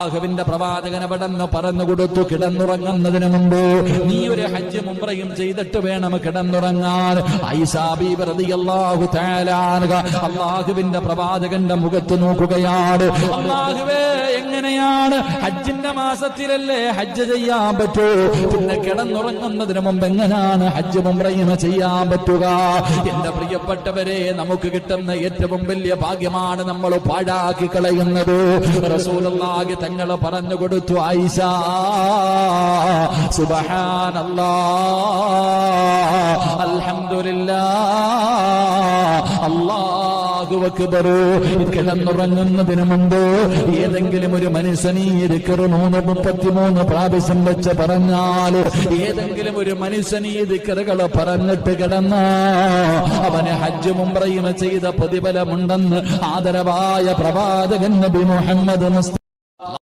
അല്ലാഹുവിന്റെ പ്രവാചകൻ അവിടെന്ന് പറഞ്ഞു കൊടുത്തു, കിടന്നുറങ്ങുന്നതിന് മുമ്പ് നീ ഒരു ഹജ്ജ് ഉംറയും ചെയ്തിട്ട് വേണം കിടന്നുറങ്ങാൻ. ആയിഷാ ബീബി റളിയല്ലാഹു തആല അൻഹ അല്ലാഹുവിന്റെ പ്രവാചകന്റെ മുഖത്ത് നോക്കുകയാണ്. അല്ലാഹുവേ, എങ്ങനെയാണ് ഹജ്ജിന്റെ മാസത്തിലല്ലേ ഹജ്ജ് ചെയ്യാൻ പറ്റൂ, പിന്നെ കിടന്നുറങ്ങുന്നതിന് മുമ്പ് എങ്ങനെയാണ് ഹജ്ജ് ഉംറയും ചെയ്യാൻ പറ്റുക? എന്റെ പ്രിയപ്പെട്ടവരെ, നമുക്ക് കിട്ടുന്ന ഏറ്റവും വലിയ ഭാഗ്യമാണ് നമ്മൾ പാഴാക്കി കളയുന്നത്. റസൂലുള്ളാഹി തങ്ങൾ പറഞ്ഞു കൊടുത്തു, ആയിഷ സുബ്ഹാനല്ലാഹ് അൽഹംദുലില്ലാഹ് അല്ലാഹു അക്ബർ. കിടന്നുറങ്ങുന്നതിന് മുമ്പ് ഏതെങ്കിലും ഒരു മനുഷ്യൻ ഈ ദിക്ർ 33 പ്രാവശ്യം വെച്ച് പറഞ്ഞാൽ, ഏതെങ്കിലും ഒരു മനുഷ്യൻ ഈ ദിക്റുകൾ പറഞ്ഞിട്ട് കിടന്ന അവന് ഹജ്ജ് ഉംറയും ചെയ്ത പ്രതിഫലമുണ്ടെന്ന് ആദരവായ പ്രവാചകൻ നബി മുഹമ്മദ് മുസ്തഫ